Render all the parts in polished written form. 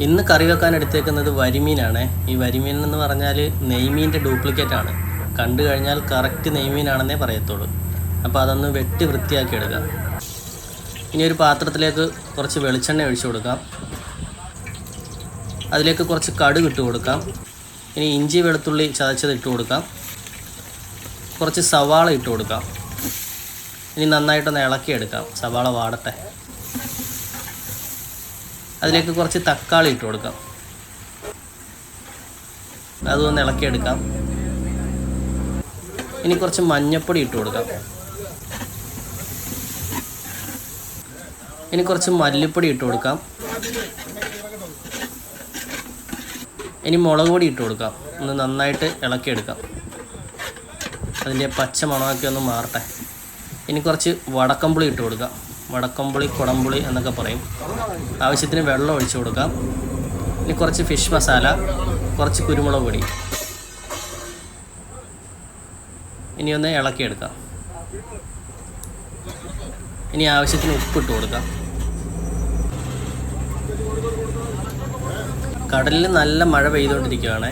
ഇന്ന് കറി വെക്കാൻ എടുത്തേക്കുന്നത് വരിമീനാണ്. ഈ വരിമീൻ എന്ന് പറഞ്ഞാൽ നെയ്മീൻ്റെ ഡ്യൂപ്ലിക്കേറ്റ് ആണ്. കണ്ടു കഴിഞ്ഞാൽ കറക്റ്റ് നെയ്മീനാണെന്നേ പറയത്തുള്ളൂ. അപ്പോൾ അതൊന്ന് വെട്ടി വൃത്തിയാക്കി എടുക്കാം. ഇനി ഒരു പാത്രത്തിലേക്ക് കുറച്ച് വെളിച്ചെണ്ണ ഒഴിച്ചു കൊടുക്കാം. അതിലേക്ക് കുറച്ച് കടുക് ഇട്ട് കൊടുക്കാം. ഇനി ഇഞ്ചി വെളുത്തുള്ളി ചതച്ചത് ഇട്ട് കൊടുക്കാം. കുറച്ച് സവാള ഇട്ട് കൊടുക്കാം. ഇനി നന്നായിട്ടൊന്ന് ഇളക്കിയെടുക്കാം. സവാള വാടട്ടെ. അതിലേക്ക് കുറച്ച് തക്കാളി ഇട്ട് കൊടുക്കാം. അതൊന്ന് ഇളക്കിയെടുക്കാം. ഇനി കുറച്ച് മഞ്ഞൾപ്പൊടി ഇട്ട് കൊടുക്കാം. ഇനി കുറച്ച് മല്ലിപ്പൊടി ഇട്ട് കൊടുക്കാം. ഇനി മുളക് പൊടി ഇട്ട് കൊടുക്കാം. ഒന്ന് നന്നായിട്ട് ഇളക്കിയെടുക്കാം. അതിൻ്റെ പച്ച മണമൊക്കെ ഒന്ന് മാറട്ടെ. ഇനി കുറച്ച് വടക്കമ്പുളി ഇട്ട് കൊടുക്കാം. വടക്കമ്പുളി കുടംപുളി എന്നൊക്കെ പറയും. ആവശ്യത്തിന് വെള്ളം ഒഴിച്ചു കൊടുക്കാം. ഇനി കുറച്ച് ഫിഷ് മസാല, കുറച്ച് കുരുമുളക് പൊടി. ഇനി ഒന്ന് ഇളക്കിയെടുക്കാം. ഇനി ആവശ്യത്തിന് ഉപ്പിട്ട് കൊടുക്കാം. കടലിൽ നല്ല മഴ പെയ്തുകൊണ്ടിരിക്കുകയാണ്.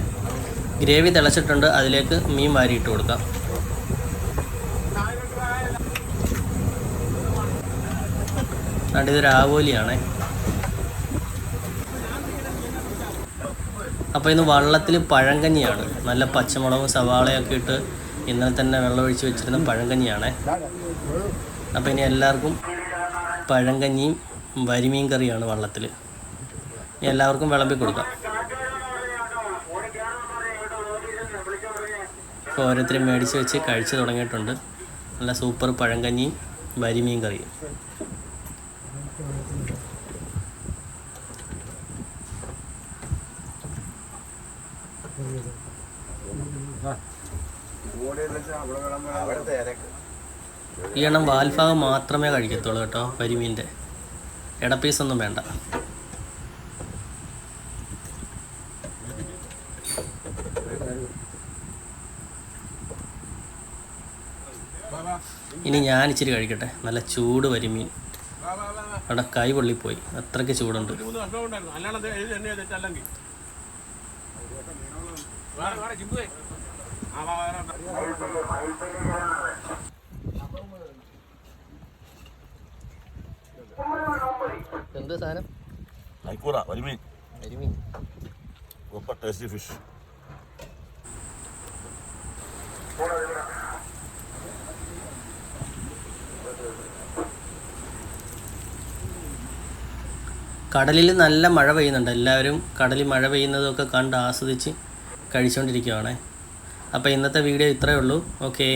ഗ്രേവി തിളച്ചിട്ടുണ്ട്. അതിലേക്ക് മീൻ വാരിയിട്ട് കൊടുക്കാം. ഇതൊരു ആവോലിയാണ്. അപ്പോൾ ഇന്ന് വള്ളത്തിൽ പഴങ്കഞ്ഞിയാണ്. നല്ല പച്ചമുളകും സവാളയൊക്കെ ഇട്ട് ഇന്നലെ തന്നെ വെള്ളമൊഴിച്ച് വെച്ചിരുന്ന പഴങ്കഞ്ഞിയാണ്. അപ്പോൾ ഇനി എല്ലാവർക്കും പഴങ്കഞ്ഞിയും വരിമീൻ കറിയാണ് വള്ളത്തിൽ. ഇനി എല്ലാവർക്കും വിളമ്പി കൊടുക്കാം. ഇപ്പോൾ ഓരോരുത്തരും മേടിച്ച് വെച്ച് കഴിച്ച് തുടങ്ങിയിട്ടുണ്ട്. നല്ല സൂപ്പർ പഴങ്കഞ്ഞിയും വരിമീൻ കറിയും. ഈ എണ്ണം വാൽഭാഗം മാത്രമേ കഴിക്കത്തുള്ളൂ കേട്ടോ. വരിമീൻ്റെ ഇടപ്പീസൊന്നും വേണ്ട. ഇനി ഞാൻ ഇച്ചിരി കഴിക്കട്ടെ. നല്ല ചൂട് വരിമീൻ. അവിടെ കൈ പൊള്ളിപ്പോയി, അത്രയ്ക്ക് ചൂടുണ്ട്. എന്ത് സാധനം? വരിമീൻ. Tasty fish. കടലിൽ നല്ല മഴ പെയ്യുന്നുണ്ട്. എല്ലാവരും കടലിൽ മഴ പെയ്യുന്നതൊക്കെ കണ്ട് ആസ്വദിച്ച് കഴിച്ചുകൊണ്ടിരിക്കുകയാണ്. അപ്പോൾ ഇന്നത്തെ വീഡിയോ ഇത്രയേ ഉള്ളൂ. ഓക്കേ.